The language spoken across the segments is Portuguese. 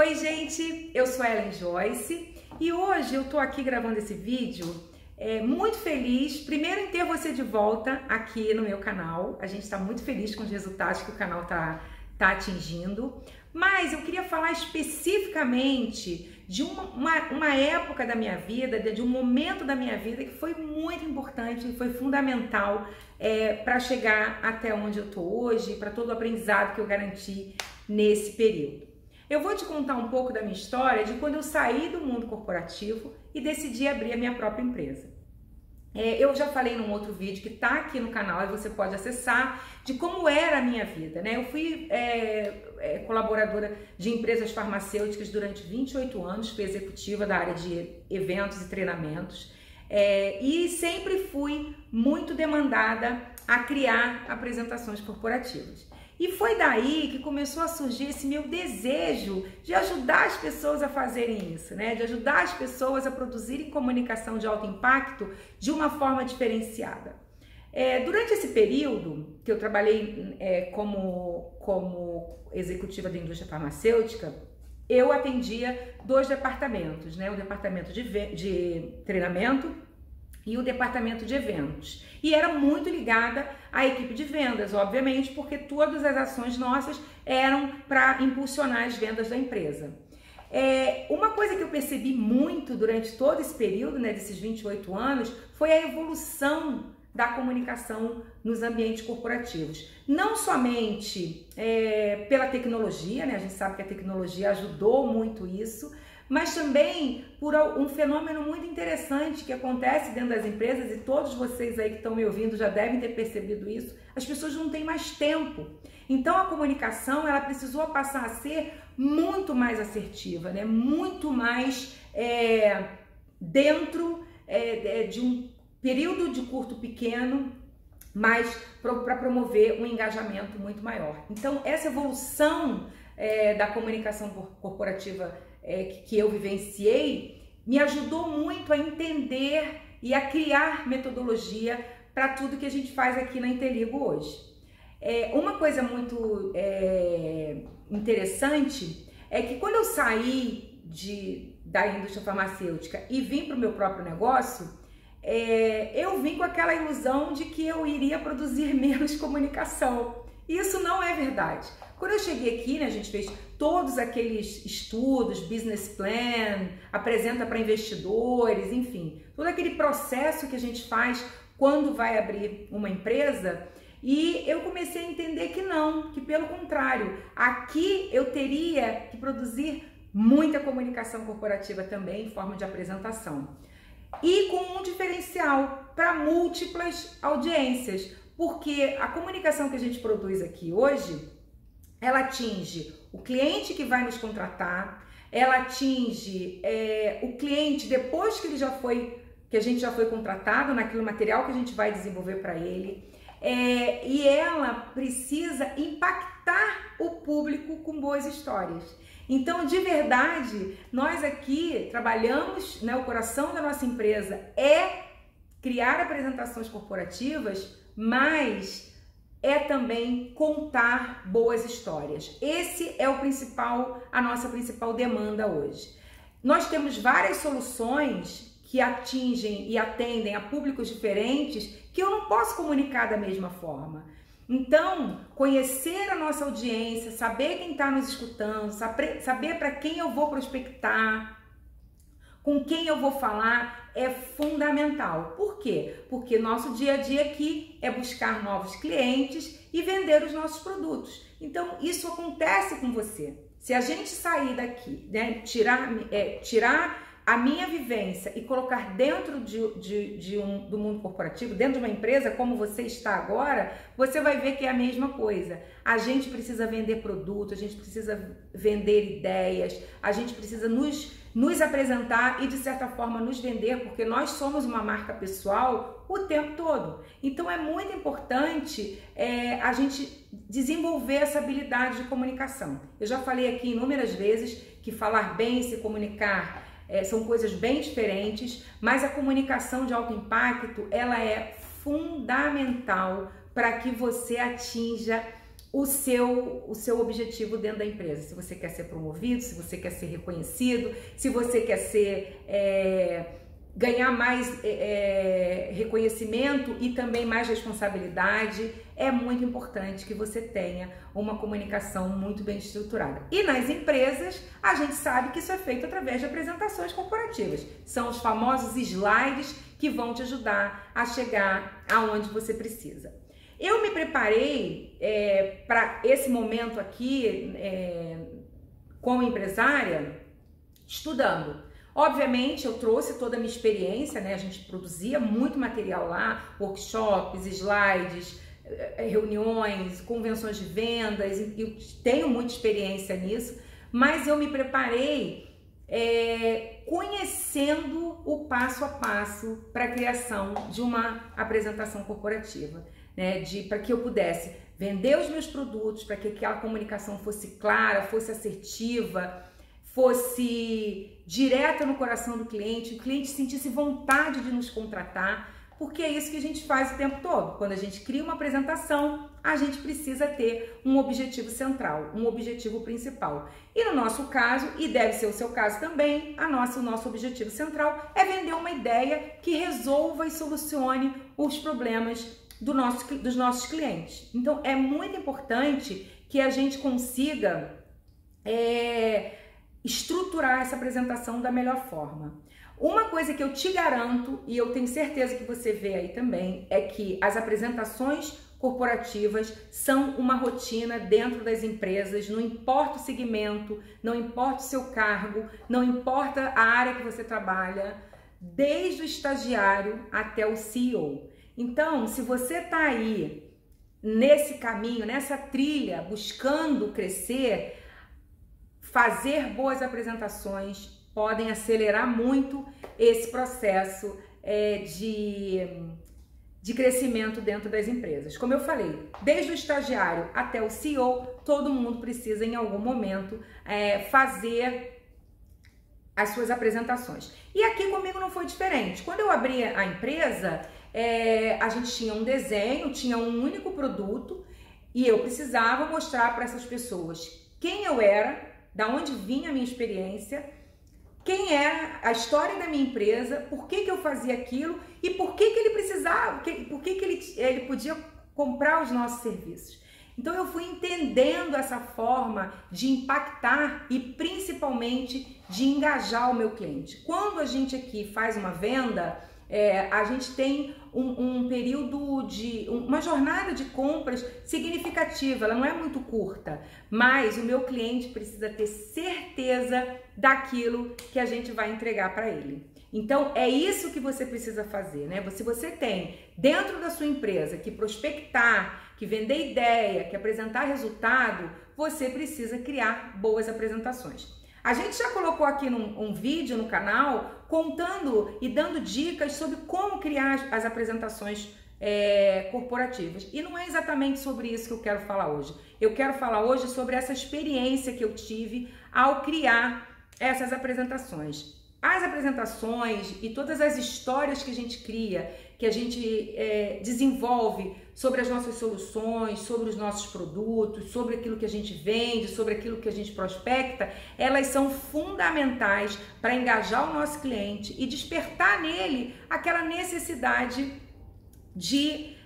Oi gente, eu sou a Ellen Joyce e hoje eu tô aqui gravando esse vídeo muito feliz, primeiro em ter você de volta aqui no meu canal. A gente está muito feliz com os resultados que o canal tá atingindo, mas eu queria falar especificamente de uma época da minha vida, de um momento da minha vida que foi muito importante e foi fundamental para chegar até onde eu tô hoje, para todo o aprendizado que eu garanti nesse período. Eu vou te contar um pouco da minha história de quando eu saí do mundo corporativo e decidi abrir a minha própria empresa. Eu já falei num outro vídeo que está aqui no canal e você pode acessar de como era a minha vida, né? Eu fui colaboradora de empresas farmacêuticas durante 28 anos, fui executiva da área de eventos e treinamentos e sempre fui muito demandada a criar apresentações corporativas. E foi daí que começou a surgir esse meu desejo de ajudar as pessoas a fazerem isso, né? De ajudar as pessoas a produzirem comunicação de alto impacto de uma forma diferenciada. Durante esse período que eu trabalhei como executiva da indústria farmacêutica, eu atendia dois departamentos, né? O departamento de treinamento e o departamento de eventos. E era muito ligada à equipe de vendas, obviamente, porque todas as ações nossas eram para impulsionar as vendas da empresa. Uma coisa que eu percebi muito durante todo esse período, né, desses 28 anos, foi a evolução da comunicação nos ambientes corporativos. Não somente pela tecnologia, né, a gente sabe que a tecnologia ajudou muito isso, mas também por um fenômeno muito interessante que acontece dentro das empresas, e todos vocês aí que estão me ouvindo já devem ter percebido isso. As pessoas não têm mais tempo. Então a comunicação, ela precisou passar a ser muito mais assertiva, né? Muito mais dentro de um período de curto pequeno, mas para promover um engajamento muito maior. Então essa evolução da comunicação corporativa que eu vivenciei me ajudou muito a entender e a criar metodologia para tudo que a gente faz aqui na Inteligo hoje. Uma coisa muito interessante é que quando eu saí da indústria farmacêutica e vim para o meu próprio negócio, eu vim com aquela ilusão de que eu iria produzir menos comunicação. Isso não é verdade. Quando eu cheguei aqui, né, a gente fez todos aqueles estudos, business plan, apresenta para investidores, enfim, todo aquele processo que a gente faz quando vai abrir uma empresa, e eu comecei a entender que não, que pelo contrário, aqui eu teria que produzir muita comunicação corporativa também em forma de apresentação. E com um diferencial para múltiplas audiências, porque a comunicação que a gente produz aqui hoje, ela atinge o cliente que vai nos contratar, ela atinge o cliente depois que a gente já foi contratado naquele material que a gente vai desenvolver para ele, e ela precisa impactar o público com boas histórias. Então, de verdade, nós aqui trabalhamos, né, o coração da nossa empresa é criar apresentações corporativas, mas também contar boas histórias. Esse é a nossa principal demanda hoje. Nós temos várias soluções que atingem e atendem a públicos diferentes que eu não posso comunicar da mesma forma. Então, conhecer a nossa audiência, saber quem está nos escutando, saber para quem eu vou prospectar, com quem eu vou falar, é fundamental. Por quê? Porque nosso dia a dia aqui é buscar novos clientes e vender os nossos produtos. Então, isso acontece com você. Se a gente sair daqui, né, tirar a minha vivência e colocar dentro do mundo corporativo, dentro de uma empresa como você está agora, você vai ver que é a mesma coisa. A gente precisa vender produto, a gente precisa vender ideias, a gente precisa nos apresentar e de certa forma nos vender, porque nós somos uma marca pessoal o tempo todo. Então é muito importante a gente desenvolver essa habilidade de comunicação. Eu já falei aqui inúmeras vezes que falar bem e se comunicar são coisas bem diferentes, mas a comunicação de alto impacto, ela é fundamental para que você atinja o seu objetivo dentro da empresa. Se você quer ser promovido, se você quer ser reconhecido, se você quer ser ganhar mais reconhecimento e também mais responsabilidade, é muito importante que você tenha uma comunicação muito bem estruturada. E nas empresas, a gente sabe que isso é feito através de apresentações corporativas. São os famosos slides que vão te ajudar a chegar aonde você precisa. Eu me preparei para esse momento aqui como empresária estudando. Obviamente, eu trouxe toda a minha experiência, né? A gente produzia muito material lá, workshops, slides, reuniões, convenções de vendas, eu tenho muita experiência nisso, mas eu me preparei conhecendo o passo a passo para a criação de uma apresentação corporativa, né? Para que eu pudesse vender os meus produtos, para que aquela comunicação fosse clara, fosse assertiva, fosse direta no coração do cliente, o cliente sentisse vontade de nos contratar, porque é isso que a gente faz o tempo todo. Quando a gente cria uma apresentação, a gente precisa ter um objetivo central, um objetivo principal. E no nosso caso, e deve ser o seu caso também, o nosso objetivo central é vender uma ideia que resolva e solucione os problemas dos nossos clientes. Então, é muito importante que a gente consiga estruturar essa apresentação da melhor forma. Uma coisa que eu te garanto, e eu tenho certeza que você vê aí também, é que as apresentações corporativas são uma rotina dentro das empresas, não importa o segmento, não importa o seu cargo, não importa a área que você trabalha, desde o estagiário até o CEO. Então, se você está aí nesse caminho, nessa trilha, buscando crescer, fazer boas apresentações podem acelerar muito esse processo de crescimento dentro das empresas. Como eu falei, desde o estagiário até o CEO, todo mundo precisa em algum momento fazer as suas apresentações. E aqui comigo não foi diferente. Quando eu abri a empresa, a gente tinha um desenho, tinha um único produto e eu precisava mostrar para essas pessoas quem eu era, da onde vinha a minha experiência, quem era a história da minha empresa, por que eu fazia aquilo e por que ele precisava, por que ele podia comprar os nossos serviços. Então eu fui entendendo essa forma de impactar e principalmente de engajar o meu cliente. Quando a gente aqui faz uma venda, a gente tem um período uma jornada de compras significativa, ela não é muito curta, mas o meu cliente precisa ter certeza daquilo que a gente vai entregar para ele. Então é isso que você precisa fazer, né? Se você tem dentro da sua empresa que prospectar, que vender ideia, que apresentar resultado, você precisa criar boas apresentações. A gente já colocou aqui um vídeo no canal contando e dando dicas sobre como criar as apresentações corporativas. E não é exatamente sobre isso que eu quero falar hoje. Eu quero falar hoje sobre essa experiência que eu tive ao criar essas apresentações. As apresentações e todas as histórias que a gente cria, que a gente desenvolve sobre as nossas soluções, sobre os nossos produtos, sobre aquilo que a gente vende, sobre aquilo que a gente prospecta, elas são fundamentais para engajar o nosso cliente e despertar nele aquela necessidade de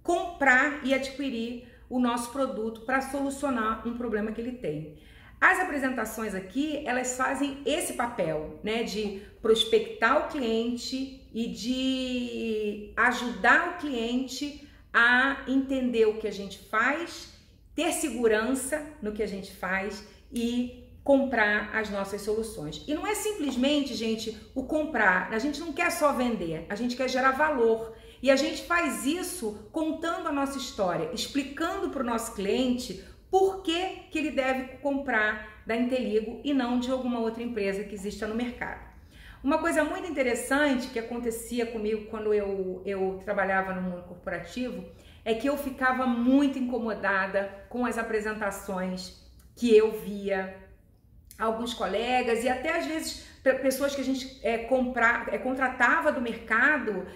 comprar e adquirir o nosso produto para solucionar um problema que ele tem. As apresentações aqui, elas fazem esse papel, né, de prospectar o cliente e de ajudar o cliente a entender o que a gente faz, ter segurança no que a gente faz e comprar as nossas soluções. E não é simplesmente, gente, o comprar. A gente não quer só vender, a gente quer gerar valor. E a gente faz isso contando a nossa história, explicando para o nosso cliente por que ele deve comprar da Inteligo e não de alguma outra empresa que exista no mercado. Uma coisa muito interessante que acontecia comigo quando eu trabalhava no mundo corporativo é que eu ficava muito incomodada com as apresentações que eu via alguns colegas e até às vezes pessoas que a gente contratava do mercado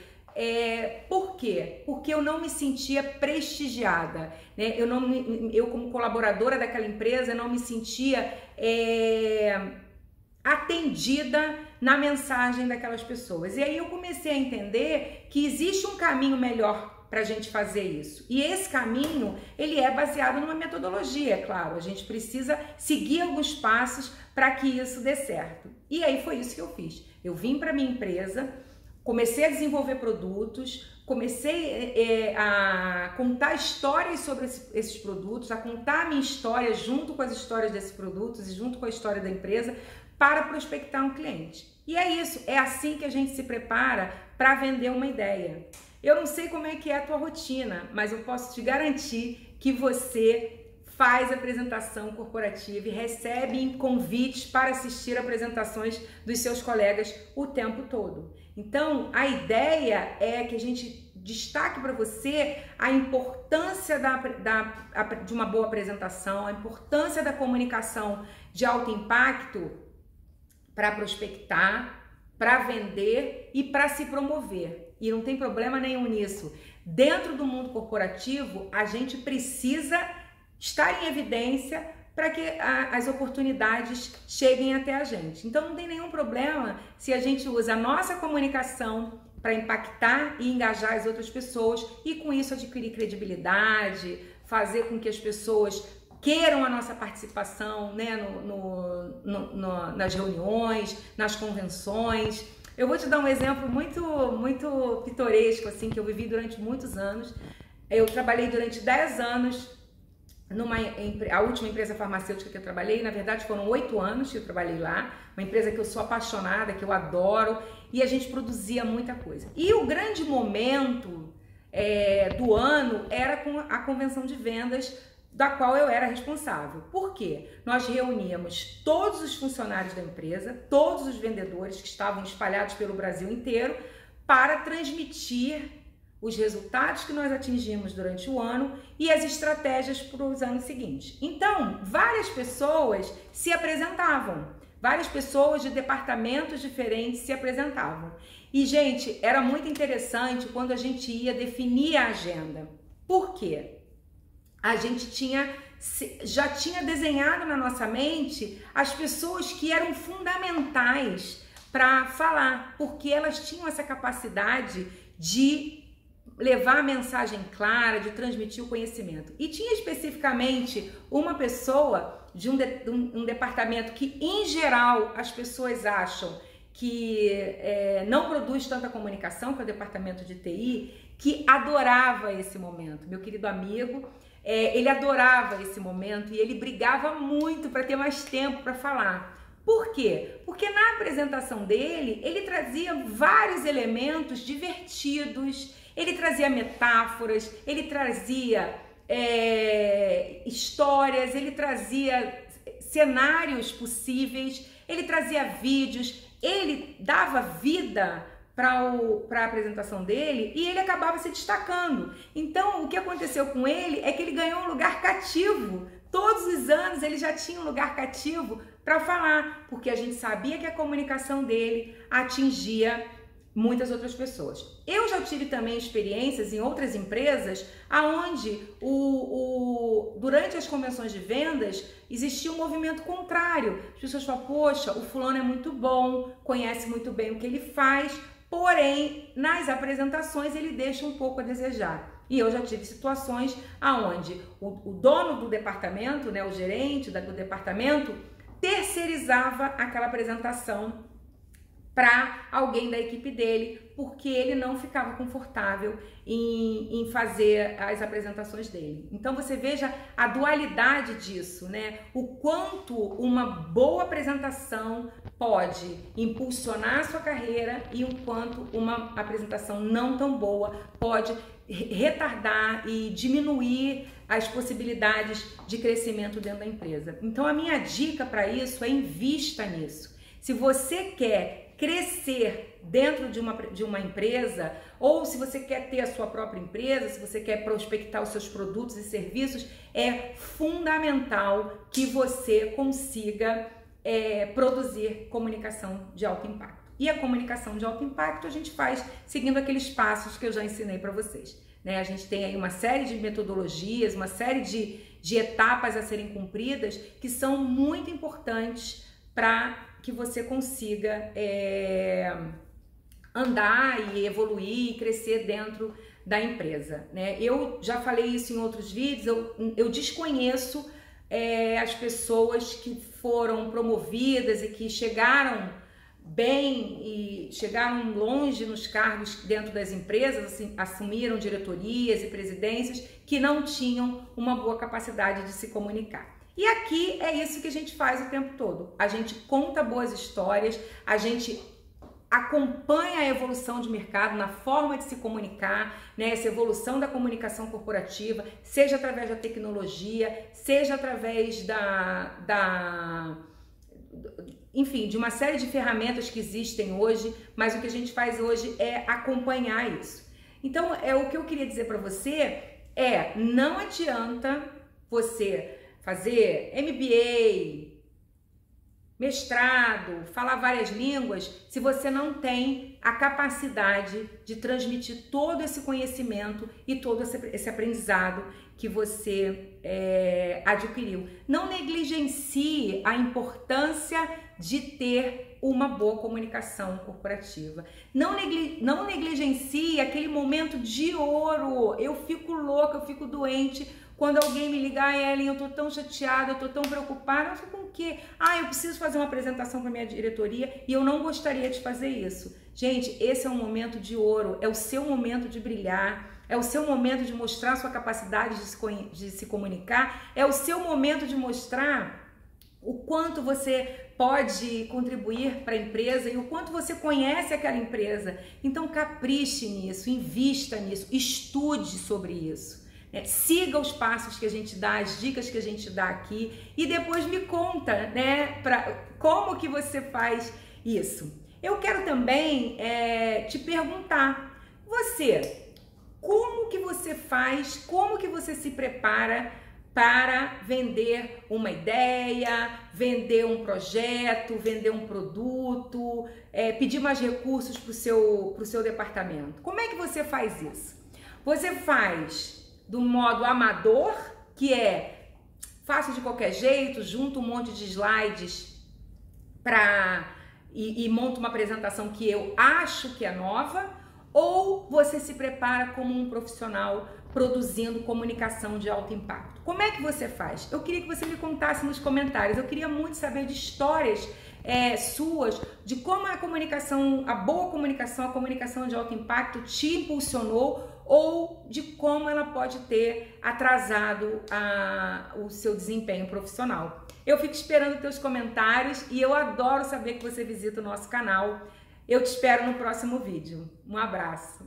Por quê? Porque eu não me sentia prestigiada, né? Eu como colaboradora daquela empresa, não me sentia atendida na mensagem daquelas pessoas. E aí eu comecei a entender que existe um caminho melhor para a gente fazer isso. E esse caminho, ele é baseado numa metodologia, é claro. A gente precisa seguir alguns passos para que isso dê certo. E aí foi isso que eu fiz. Eu vim para minha empresa, comecei a desenvolver produtos, comecei a contar histórias sobre esses produtos, a contar a minha história junto com as histórias desses produtos e junto com a história da empresa para prospectar um cliente. E é isso, é assim que a gente se prepara para vender uma ideia. Eu não sei como é que é a tua rotina, mas eu posso te garantir que você faz apresentação corporativa e recebe convites para assistir apresentações dos seus colegas o tempo todo. Então, a ideia é que a gente destaque para você a importância de uma boa apresentação, a importância da comunicação de alto impacto para prospectar, para vender e para se promover. E não tem problema nenhum nisso. Dentro do mundo corporativo, a gente precisa estar em evidência para que as oportunidades cheguem até a gente. Então não tem nenhum problema se a gente usa a nossa comunicação para impactar e engajar as outras pessoas e com isso adquirir credibilidade, fazer com que as pessoas queiram a nossa participação, né, nas reuniões, nas convenções. Eu vou te dar um exemplo muito pitoresco, assim, que eu vivi durante muitos anos. Eu trabalhei durante 10 anos a última empresa farmacêutica que eu trabalhei, na verdade foram 8 anos que eu trabalhei lá, uma empresa que eu sou apaixonada, que eu adoro, e a gente produzia muita coisa. E o grande momento do ano era com a convenção de vendas, da qual eu era responsável. Por quê? Nós reuníamos todos os funcionários da empresa, todos os vendedores que estavam espalhados pelo Brasil inteiro, para transmitir os resultados que nós atingimos durante o ano e as estratégias para os anos seguintes. Então, várias pessoas se apresentavam, várias pessoas de departamentos diferentes se apresentavam. E, gente, era muito interessante quando a gente ia definir a agenda. Por quê? A gente já tinha desenhado na nossa mente as pessoas que eram fundamentais para falar, porque elas tinham essa capacidade de levar a mensagem clara, de transmitir o conhecimento. E tinha especificamente uma pessoa de um departamento que, em geral, as pessoas acham que não produz tanta comunicação, que é o departamento de TI, que adorava esse momento. Meu querido amigo, ele adorava esse momento e ele brigava muito para ter mais tempo para falar. Por quê? Porque na apresentação dele, ele trazia vários elementos divertidos, ele trazia metáforas, ele trazia histórias, ele trazia cenários possíveis, ele trazia vídeos, ele dava vida para a apresentação dele e ele acabava se destacando. Então, o que aconteceu com ele é que ele ganhou um lugar cativo. Todos os anos ele já tinha um lugar cativo para falar, porque a gente sabia que a comunicação dele atingia muitas outras pessoas. Eu já tive também experiências em outras empresas aonde durante as convenções de vendas existia um movimento contrário. As pessoas falam, poxa, o fulano é muito bom, conhece muito bem o que ele faz, porém, nas apresentações ele deixa um pouco a desejar. E eu já tive situações aonde o dono do departamento, né, o gerente do departamento, terceirizava aquela apresentação para alguém da equipe dele, porque ele não ficava confortável em fazer as apresentações dele. Então você veja a dualidade disso, né? O quanto uma boa apresentação pode impulsionar a sua carreira e o quanto uma apresentação não tão boa pode retardar e diminuir as possibilidades de crescimento dentro da empresa. Então a minha dica para isso é invista nisso. Se você quer crescer dentro de uma empresa, ou se você quer ter a sua própria empresa, se você quer prospectar os seus produtos e serviços, é fundamental que você consiga produzir comunicação de alto impacto. E a comunicação de alto impacto a gente faz seguindo aqueles passos que eu já ensinei para vocês, né? A gente tem aí uma série de metodologias, uma série de etapas a serem cumpridas que são muito importantes para que você consiga andar e evoluir e crescer dentro da empresa, né? Eu já falei isso em outros vídeos, eu desconheço as pessoas que foram promovidas e que chegaram bem e chegaram longe nos cargos dentro das empresas, assim, assumiram diretorias e presidências que não tinham uma boa capacidade de se comunicar. E aqui é isso que a gente faz o tempo todo. A gente conta boas histórias, a gente acompanha a evolução de mercado na forma de se comunicar, né? Essa evolução da comunicação corporativa, seja através da tecnologia, seja através enfim, de uma série de ferramentas que existem hoje, mas o que a gente faz hoje é acompanhar isso. Então, o que eu queria dizer para você não adianta você fazer MBA, mestrado, falar várias línguas, se você não tem a capacidade de transmitir todo esse conhecimento e todo esse aprendizado que você adquiriu. Não negligencie a importância de ter uma boa comunicação corporativa. Não negligencie aquele momento de ouro. Eu fico louca, eu fico doente quando alguém me liga, Ellen, eu tô tão chateada, eu tô tão preocupada. Eu fico com o quê? Eu preciso fazer uma apresentação para minha diretoria e eu não gostaria de fazer isso. Gente, esse é um momento de ouro, é o seu momento de brilhar, é o seu momento de mostrar sua capacidade de se comunicar, é o seu momento de mostrar o quanto você pode contribuir para a empresa e o quanto você conhece aquela empresa. Então capriche nisso, invista nisso, estude sobre isso. Siga os passos que a gente dá, as dicas que a gente dá aqui e depois me conta, né, como que você faz isso. Eu quero também te perguntar, como que você faz, como que você se prepara para vender uma ideia, vender um projeto, vender um produto, pedir mais recursos para o seu departamento? Como é que você faz isso? Você faz do modo amador, que faço de qualquer jeito, junto um monte de slides e monto uma apresentação que eu acho que é nova, ou você se prepara como um profissional produzindo comunicação de alto impacto? Como é que você faz? Eu queria que você me contasse nos comentários. Eu queria muito saber de histórias suas, de como a boa comunicação, a comunicação de alto impacto te impulsionou ou de como ela pode ter atrasado o seu desempenho profissional. Eu fico esperando teus comentários e eu adoro saber que você visita o nosso canal. Eu te espero no próximo vídeo. Um abraço!